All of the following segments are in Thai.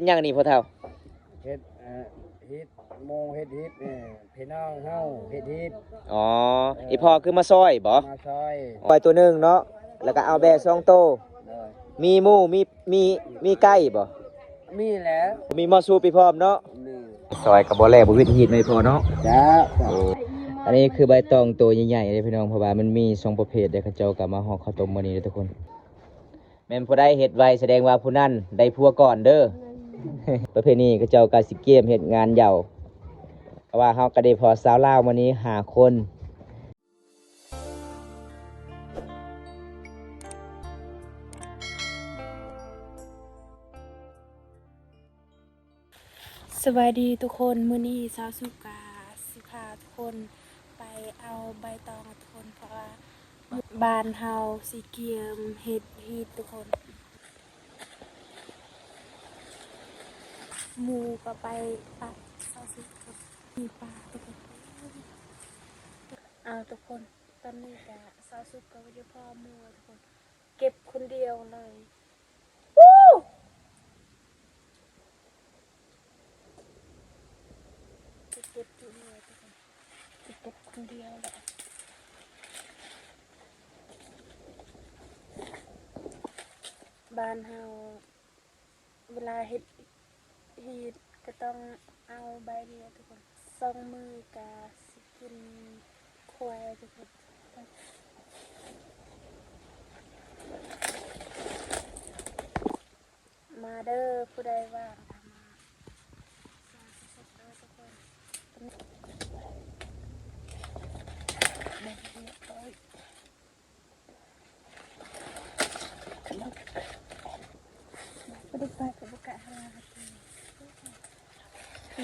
ยังนี่พ่อเฒ่าเฮ็ดฮิตโมเฮ็ดฮิตพี่น้องเฮาเฮ็ดฮิตอ๋ออีพ่อคือมาซอยบ่มาซอยซอยตัวหนึงเนาะแล้วก็เอาแบะ2โตมีหมูมีไก่บ่มีแล้วมีหม้อซุปอีพร้อมเนาะนี่ซอยก็บ่แลบ่วิธีฮิตไม่พอเนาะจ้าอันนี้คือใบตองตัวใหญ่ๆเลยพี่น้องเพราะว่ามันมี2ประเภทเด้เขาเจ้าก็มาห่อข้าวต้มมื้อนี้เด้อทุกคนแม่นผู้ใดเฮ็ดไวแสดงว่าผู้นั้นได้ผัวก่อนเด้อ ประเภทนี้เขาเจ้าก็สิเกมเฮ็ดงานเหย่าเพราะว่าเฮาก็ได้พอสาวลาวมื้อนี้5คนสวัสดีทุกคนมื้อนี้สาวสุกาสิพาทุกคนไปเอาใบตองทุกคนเพราะว่าบ้านเฮาสิเกียมเฮ็ดฮีททุกคนหมูก็ไปปะสาวสุกามีปลาทุกคนเอาทุกคนตอนนี้ก็สาวสุกาก็อยู่พ่อหมูทุกคนเก็บคนเดียวเลยเก็บอยู่เลยทุกคนเก็บคนเดียวแหละบ้านเฮาเวลาเฮ็ดฮีทก็ต้องเอาใบเดียวทุกคนสองมือกะสิกินควายทุกคนมาเด้อผู้ใดว่าง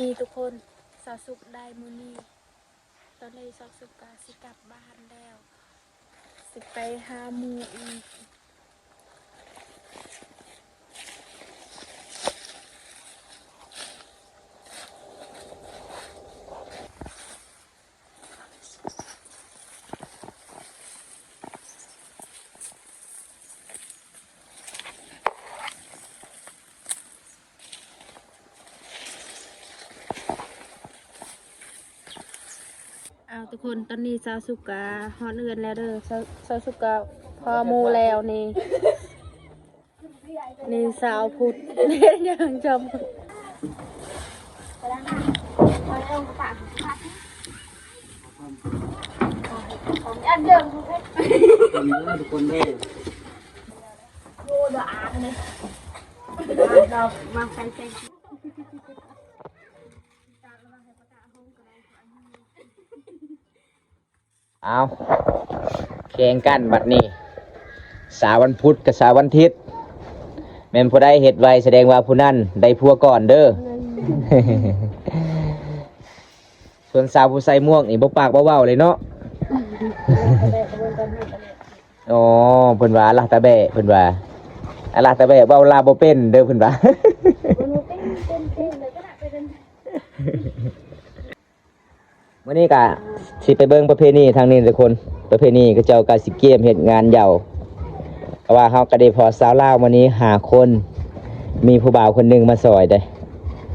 นี่ทุกคนสาวสุกได้มื้อนี้ตอนนี้สาวสุกก็สิกลับบ้านแล้วสิไปหาหมู่อีกเอาทุกคนตอนนี้สาวสุกาฮอดเรือนแล้วเด้อสาวสุกาพอหมูแล้วนี่นี่สาวพุดเนี่ยยังจำอันเดิมทุกคนเด้โอ้ดอาเลยเรามาใส่ใจเอาแข่งกันบัดนี้สาวันพุธกับสาวันอาทิตย์แม่นผู้ใดเฮ็ดไวแสดงว่าผู้นั้นได้ผัวก่อนเด้อ ส่วนสาวผู้ใส่ม่วงนี่บ่ปากบ่เว้าเลยเนาะ อ๋อเพิ่นว่าลาตะแบะเพิ่นว่าลาตะแบะเว้าลาบ่เป็นเด้อเพิ่นว่า มื้อนี้ก็สิไปเบิ่งประเพณีทางนี้ทุกคนประเพณีก็เจ้าก็สิเกมเฮ็ดงานเหย่าเพราะว่าเฮาก็ได้พอสาวลาวมื้อนี้5คนมีผู้บ่าวคนหนึงมาซอยเด้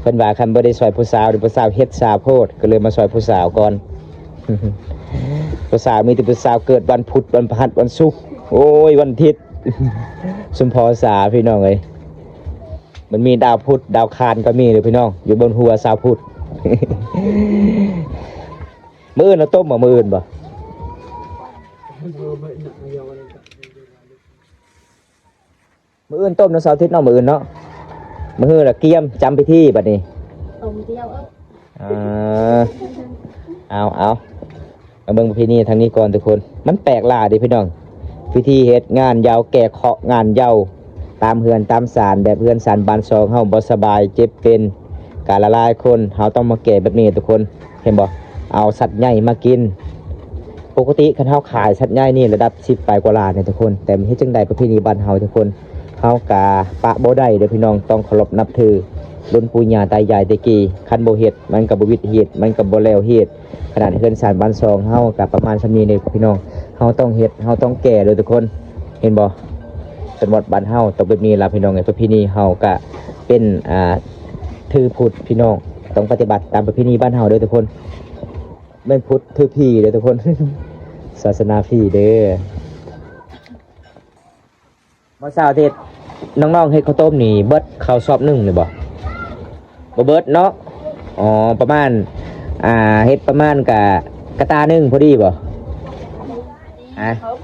เพิ่นว่าคันบ่ได้ซอยผู้สาวหรือผู้สาวเฮ็ดสาโพดก็เลยมาซอยผู้สาวก่อน ผู้สาวมีแต่ผู้สาวเกิดวันพุธวันพฤหัสวันศุกร์โอ้ยวันอาทิตย์ สุมพอสาพี่น้องเอ้ยมันมีดาวพุธดาวคารก็มีเลยพี่น้องอยู่บนหัวสาวพุธ มื้ออื่นเราต้มบ่มื้ออื่นบ่มื้ออื่นต้มเนาะเสาร์อาทิตย์เนาะมื้ออื่นเนาะมื้ออื่นละเกียมจำพิธีบัดนี้ต้มเดียวเอามาเบิ่งประเพณีทางนี้ก่อนทุกคนมันแปลกหลายเด้พี่น้องพิธีเฮ็ดงานยาวแก่เคาะงานยาวตามเฮือนตามศาลแบบเฮือนศาลบ้านซองเฮาบ่สบายเจ็บเป็นการละลายคนเฮาต้องมาแก่แบบนี้ทุกคนเห็นบ่เอาสัตว์ใหญ่มากินปกติคันเฮาขายสัตว์ใหญ่นี่ระดับ10ปลายกว่าล้านเนี่ยทุกคนแต่เฮ็ดจังได๋ประเพณีบ้านเฮาทุกคนเฮากะปะบ่ได้เด้อพี่น้องต้องเคารพนับถือรุ่นปู่ย่าตายายแต่กี้คันบ่เฮ็ดมันก็บ่วิทย์เฮ็ดมันก็บ่แล้วเฮ็ดขนาดเฮือนศาลบ้านซองเฮาก็ประมาณซำนี้นี่พี่น้องเฮาต้องเฮ็ดเฮาต้องแก่เด้อทุกคนเห็นบ่จังหวัดบ้านเฮาต้องแบบนี้ล่ะพี่น้องไอ้ประเพณีเฮาก็ เป็นถือพุทธพี่น้องต้องปฏิบัติตามประเพณีบ้านเฮาเด้อทุกคนแม่นพุทธถือพี่เด้อทุกคน ศาสนาพี่เด้อมื้อเช้าเฮ็ดน้องๆเฮ็ดข้าวต้มนี่เบิดข้าวซอบหนึงเลยบ่เบิดเนาะอ๋อประมาณเฮ็ดประมาณกะตาหนึงพอดีบ่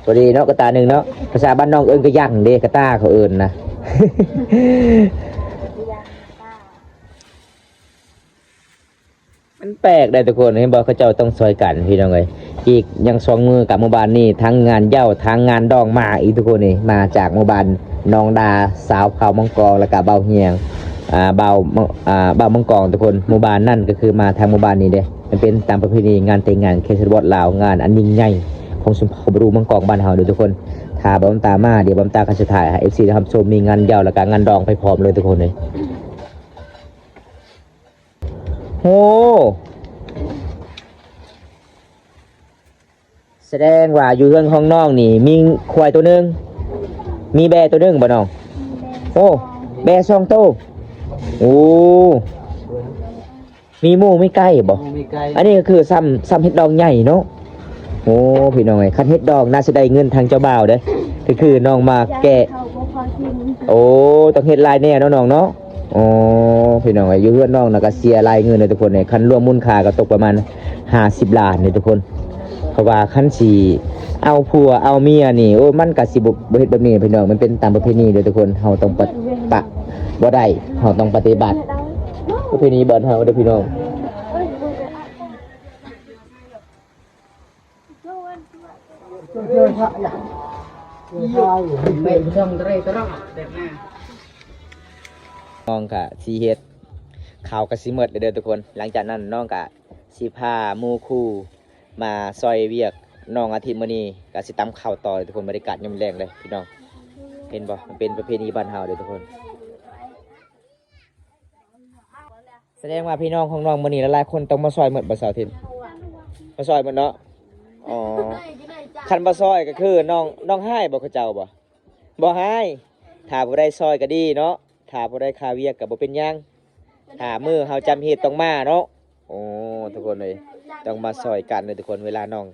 พอดีเนาะกะตาหนึงเนาะภาษาบ้านน้องเอิ้นก็ยั่งเด้กะตาเขาเอิ้นนะ มันแปลกได้ทุกคนเห็นบอกเขาเจ้าต้องซอยกันพี่น้องเอ้ยอีกยังสองมือกับหมู่บ้านนี่ทั้งงานเหย้าทั้งงานดองมาอีกทุกคนนี่มาจากหมู่บ้านนองดาสาวเขามังกรแล้วก็เบาเฮียงเบามังกรทุกคนหมู่บ้านนั่นก็คือมาทางหมู่บ้านนี้เด้มันเป็นตามประเพณีงานแต่งงานเคสบอดลาวงานอันยิ่งใหญ่ของสุนทรบรูมังกรบ้านเฮาเด้อทุกคนถ้าบำตามาเดี๋ยวบำตากันสุดท้ายให้ FC ทำชมมีงานเหย้าแล้วก็งานดองไปพร้อมเลยทุกคนเลยโอ้แสดงว่าอยู่เรื่องห้องน้องนี่มีควายตัวหนึงมีแบะตัวหนึงบ่น้องโอ้แบะสองตัวโอ้มีหมูมีไก่บ่ มีไก่ อันนี้ก็คือซ้ำเฮ็ดดองใหญ่เนาะโอ้พี่น้องไอ้คันเฮ็ดดองน่าสิได้เงินทางเจ้าบ่าวเด้ก็คือน้องมาแกะโอ้ต้องเฮ็ดลายแน่เนาะน้องเนาะอ๋อพี่น้องไอ้อยู่เฮือนน้องน่ะก็เสียรายเงินเลยทุกคนเนี่ยคันรวมมูลค่าก็ตกประมาณ50 ล้านนี่ทุกคนเพราะว่าคันสิเอาผัวเอาเมียนี่โอ้มันก็สิบ่เฮ็ดแบบนี้พี่น้องมันเป็นตามประเพณีเด้อทุกคนเฮาต้องปะบ่ได้เฮาต้องปฏิบัติประเพณีบ้านเฮาเด้อพี่น้องน้องก็สิเฮ็ดข้าวก็สิหมดเลยเด้อทุกคนหลังจากนั้นน้องก็สิพาหมู่คู่มาซอยเวียกน้องอาทิตย์มื้อนี้ก็สิตำข้าวต่อทุกคนบรรยากาศยามแลงเลยพี่น้องเห็นบ่มันเป็นประเพณีบ้านเฮาเด้อทุกคนแสดงว่าพี่น้องของน้องมื้อนี้หลายๆคนต้องมาซอยหมดบ่เสาร์อาทิตย์มาซอยหมดเนาะอ๋อคันบ่ซอยก็คือน้องให้บ่เขาเจ้าบ่ให้ถ้าบ่ได้ซอยก็ดีเนาะถ้าบ่ได้ค่าเวียกก็บ่เป็นหยังถ้ามื้อเฮาจำเฮ็ดต้องมาเนาะโอ้ทุกคนเลยต้องมาซอยกันเลยทุกคนเวลาน้อง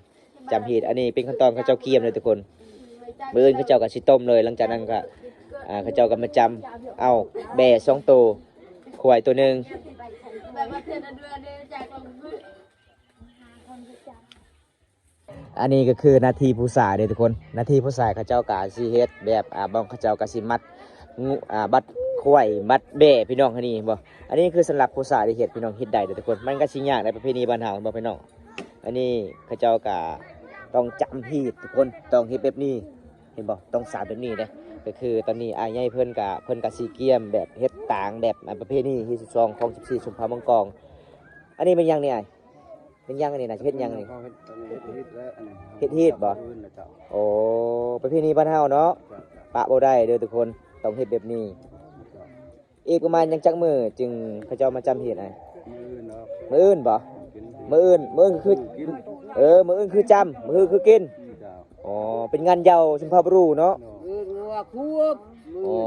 จำเฮ็ดอันนี้เป็นขั้นตอนเขาเจ้าเกียมเลยทุกคนมื้ออื่นเขาเจ้าก็สิต้มเลยหลังจากนั้นก็เขาเจ้าก็มาจำเอาแบะ2ตัวควายตัวหนึงอันนี้ก็คือนาทีผู้สายเลยทุกคนนาทีผู้สายเขาเจ้ากาสิเฮ็ดแบบบางเขาเจ้ากาสิมัดบัดควายมัดแบะพี่น้องคนนี้บ่อันนี้คือสำหรับผู้สายที่เฮ็ดพี่น้องเฮ็ดได้เด้อทุกคนมันก็สิยากในประเพณีบ้านเฮาบ่พี่น้องอันนี้เขาเจ้ากาต้องจำฮีดทุกคนต้องเฮ็ดแบบนี้เห็นบ่ต้องสานแบบนี้เด้ก็คือตอนนี้อ้ายใหญ่เพิ่นก็สิเกียมแบบเฮ็ดต่างแบบประเพณีที่12ของ14ชุมพรมังกรอันนี้เป็นหยังนี่อ้ายเป็นหยังอันนี้น่ะเฮ็ดหยังนี่เฮ็ดฮีดบ่โอ้ประเพณีบ้านเฮาเนาะปะบ่ได้เด้อทุกคนต้องเฮ็ดแบบนี้อีกประมาณยังจักมื้อจึงเขาเจ้ามาจำเฮ็ดอ้ายมื้ออื่นบ่มื้ออื่นคือมื้ออื่นคือจำมื้อคือกินอ๋อเป็นงานเหย้าชุมพรบรูเนาะอ๋อ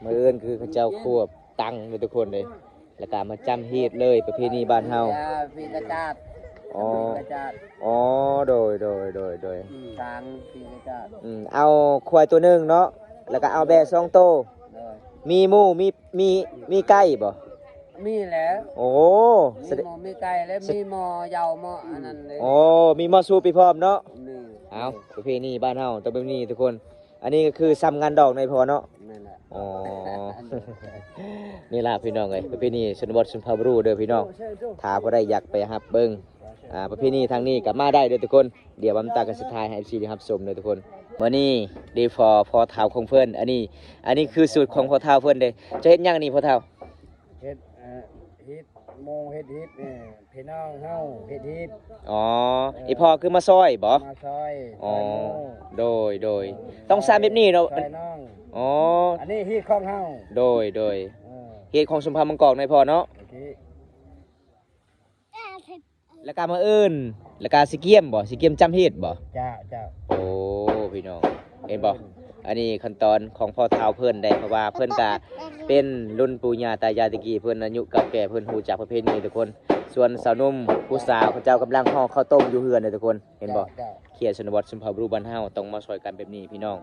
มื้ออื่นคือเขาเจ้าควบตังเด้อทุกคนเลยแล้วก็มาจำเฮ็ดเลยประเพณีบ้านเฮาปีกระจาด อ๋อ ปีกระจาด อ๋อโดยทางปีกระจาดเอาควายตัวหนึงเนาะแล้วก็เอาแบะ2ตัวมีหมูมีไก่บ่ มีแล้ว โอ้มีหมอมีไก่แล้วมีหมอยาวหมออันนั้นเลยโอ้มีหม้อสูบไปพร้อมเนาะ นี่ เอาประเพณีบ้านเฮาต้องแบบนี้ทุกคน อันนี้ก็คือซ้ำงานดอกในพอเนาะ นั่นแหละ อ๋อ นี่ล่ะพี่น้องเอ้ยประเพณีชนบทชนเผ่าบรูเด้อพี่น้องถ้าบ่ได้อยากไปรับเบิ่งประเพณีทางนี้ก็มาได้เด้อทุกคนเดี๋ยวบำตากันสุดท้ายให้ FC ได้รับชมเด้อทุกคนมื้อนี้ดีพอเฒ่าของเพิ่นอันนี้คือสูตรของพ่อเฒ่าเพิ่นเด้จะเฮ็ดหยังนี่พ่อเฒ่า เฮ็ดฮิตโมเฮ็ดฮิตนี่พี่น้องเฮาเฮ็ดฮิต อ๋ออีพ่อคือมาซอยบ่ มาซอย อ๋อโดยต้องสร้างแบบนี้เนาะ ซอยน้อง อ๋อ อันนี้ฮิตของเฮา โดยเฮ็ดของสมภารมังกรในพ่อเนาะ โอเค แล้วก็มาอื่นแล้วก็สิเกียมบ่สิเกียมจำเฮ็ดบ่ เจ้า โอ้พี่น้องเห็นบ่ อันนี้ขั้นตอนของพ่อเฒ่าเพิ่นได้เพราะว่าเพิ่นก็เป็นรุ่นปู่ย่าตายายตะกี้เพิ่นอายุเก่าแก่เพิ่นฮู้จักประเพณีทุกคน ส่วนสาวนุ่มผู้สาวเขาเจ้ากำลังห่อข้าวต้มอยู่เฮือนเลยทุกคนเห็นบ่ เจ้า เขียนชนบทสุนทรบรูบ้านเฮาต้องมาช่วยกันแบบนี้พี่น้อง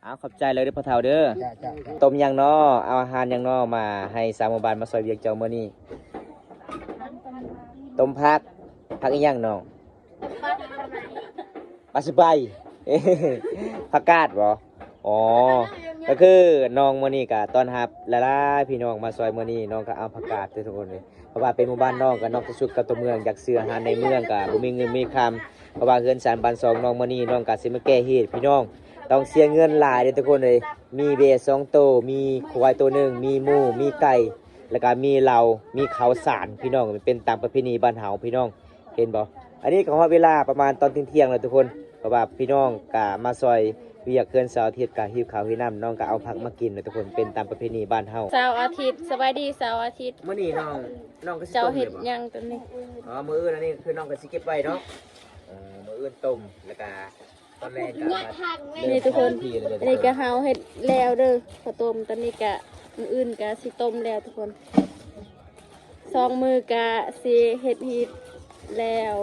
เอาขอบใจเลยเด้อพ่อเฒ่าเด้อ เจ้าเจ้า ต้มยังน้อเอาอาหารยังน้อมาให้สามหมู่บ้านมาซอยเวียงเจ้ามื้อนี้ต้มผักอีหยังน้องปลาสบาย ผักกาดบ่อ๋อก็คือน้องมื้อนี้ก็ต้อนรับหลายๆพี่น้องมาซอยมื้อนี้น้องก็เอาผักกาดเด้อทุกคนเลยเพราะว่าเป็นหมู่บ้านน้องก็นอกจากสุดกับตัวเมืองอยากซื้ออาหารในเมืองก็บ่มีเงินมีคำเพราะว่าเฮือนสารบ้านซองน้องมื้อนี้น้องก็สิมาแก้เฮ็ดพี่น้องต้องเสียเงินหลายเด้อทุกคนเลยมีเบส2ตัวมีควายตัวหนึงมีหมูมีไก่แล้วก็มีเหล้ามีข้าวสารพี่น้องมันเป็นตามประเพณีบ้านเฮาพี่น้องเห็นบ่อันนี้ก็ฮอดเวลาประมาณตอนเที่ยงแล้วทุกคนเพราะว่าพี่น้องก็มาซอยเวียกเฮือนเสาร์อาทิตย์ก็หิวข้าวหิวน้ำน้องก็เอาผักมากินเลยทุกคนเป็นตามประเพณีบ้านเฮา เสาร์อาทิตย์สบายดีเสาร์อาทิตย์ มื้อนี้น้องก็สิ เจ้า ต้ม เฮ็ เล ด ยบ่ หยังตัวนี้ อ๋อมื้ออื่นอันนี้คือน้องก็สิเก็บไว้เนาะมื้ออื่นต้มแล้วก็ตอนแรกก็มา นี่ทุกคน ที่เลย อันนี้ก็เฮาเฮ็ดแล้วเด้อข้าวต้มตอนนี้ก็มื้ออื่นก็สิต้มแล้วทุกคนสองมือก็สิเฮ็ดฮีดแล้ว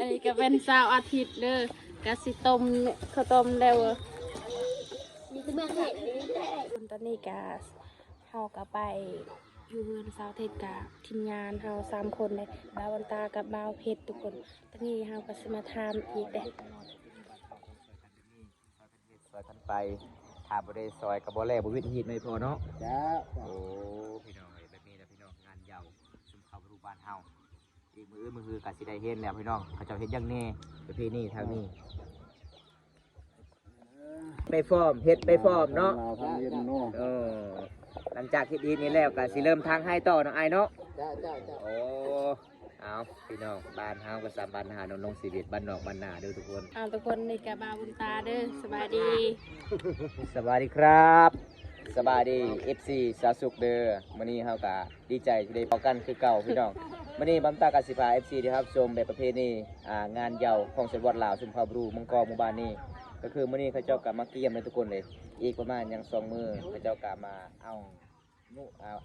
อันนี้ก็เป็นเสาร์อาทิตย์เด้อก็สิต้มข้าวต้มแล้วนี่คือเมืองเฮ็ดตอนนี้ก็เฮาก็ไปอยู่เรือนเสาร์อาทิตย์กับทีมงานเฮา3คนเลยบ่าววันตากับบ่าวเพชรทุกคนตอนนี้เฮาก็สิมาทำอีกเด้ ซอยกันไปถ้าบ่ได้ซอยก็บ่แล้วบ่วิทย์ฮีดไม่พอเนาะ เจ้า โอ้พี่น้องเอ้ยแบบนี้นะพี่น้องงานยาวซุมเข้ารูบ้านเฮาอีกมื้ออื่นมื้อฮือก็สิได้เห็นแล้วพี่น้องเขาเจ้าเฮ็ดหยังแน่ประเพณีทางนี้ไปฟอร์มเฮ็ดไปฟอร์มเนาะ เราทำเย็นเนาะ เออหลังจากเฮ็ดอีนี้แล้วก็สิเริ่มทางให้ต่อเนาะอ้ายเนาะ เจ้าเจ้าเจ้า โอ้เอาพี่น้องบ้านเฮาก็สามบ้านหาน้องๆชีวิตบ้านนอกบ้านนาเด้อทุกคน ทุกคนนี่กับบ่าวบุญตาเด้อสบายดี สวัสดีครับสบายดี FC สาวสุขเด้อมื้อนี้เฮาก็ดีใจที่ได้พบกันคือเก่าพี่น้องมื้อนี้บัมตากสิพา FC ที่ครับชมแบบประเพณีงานเหย้าของจังหวัดลาวชุมพรบรูมังกรหมู่บ้านนี้ก็คือมื้อนี้เขาเจ้าก็มาเกี่ยมเลยทุกคนเลยอีกประมาณยัง2มื้อเขาเจ้าก็มาเอ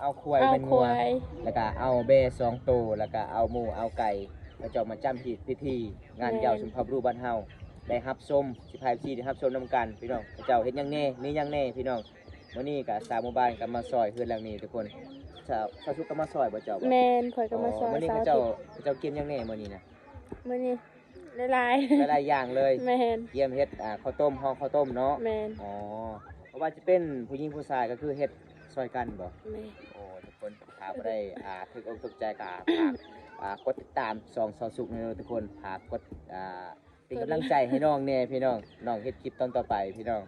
าควาย เอา เป็น ค งัว วาย แล้วก็เอาแบ่2ตัวแล้วก็เอาหมูเอาไก่เขาเจ้ามาจ้ำพิธีงานเหย้าชุมพรบรูบ้านเฮาได้รับชมสิพา FC ได้รับชมนํกันพี่น้องเขาเจ้าเฮ็ดหยังแน่มีหยังแน่พี่น้อง มื้อนี้ก็สามหมู่บ้านก็มาซอยเฮือนหลังนี้ทุกคนชาวชุกก็มาซอยบ่เจ้าบ่ แมนข่อยก็มาซอย มื้อนี้ สาว เขา ทิพย์ เจ้ากินหยังแน่มื้อนี้นะ มื้อนี้หลาย หลายๆอย่างเลย ๆแมน เยี่ยมเฮ็ดข้าวต้มห่อข้าวต้มเนาะ แมน อ๋อเพราะว่าจะเป็นผู้หญิงผู้ชายก็คือเฮ็ดซอยกันบ่ แมน โอ้ทุกคนถ้าบ่ได้ถึกอกถูกใจก็ฝากกดติดตามช่องชาวสุกในทุกคนฝากกดเป็นกำลังใจให้น้องแน่พี่น้องน้องเฮ็ดคลิปตอนต่อไปพี่น้อง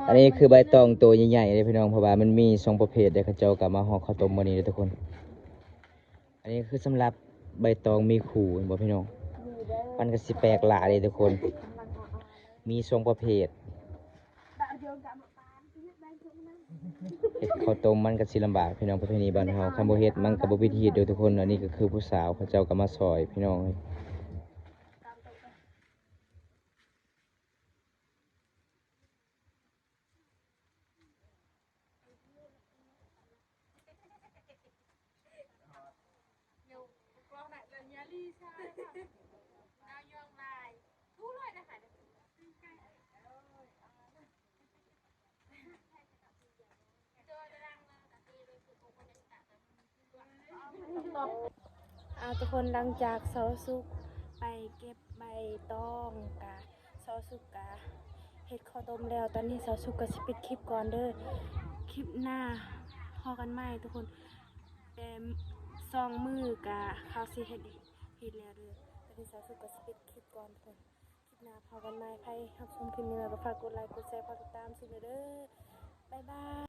อันนี้คือใบตองตัวใหญ่ๆเลยพี่น้องเพราะว่ามันมี2ประเภทเด้เขาเจ้าก็มาห่อข้าวต้มมื้อนี้เด้อทุกคน อันนี้คือสำหรับใบตองมีขูเห็นบ่พี่น้องมันก็สิแปลกหลายเลยทุกคน มี2ประเภทเฮ็ดข้าวต้มมันก็สิลำบากพี่น้องประเพณีบ้านเฮาคันบ่เฮ็ดมันก็บ่วิธีเด้อทุกคนอันนี้ก็คือผู้สาวเขาเจ้าก็มาซอยพี่น้องเอ้ย ทุกคนหลังจากเสาสุกไปเก็บใบตองกะเสาสุกกะเฮ็ดข้าวต้มแล้วตอนนี้เสาสุกก็สิปิดคลิปก่อนเด้อคลิปหน้าพอกันใหม่ทุกคนแต่2มื้อกะเขาสิเฮ็ดแล้วเด้อตอนนี้เสาสุกก็สิปิดคลิปก่อนทุกคนคลิปหน้าพอกันใหม่ใครรับชมคลิปนี้แล้วก็ฝากกดไลค์กดแชร์ฝากติดตามสิเด้อบ๊ายบาย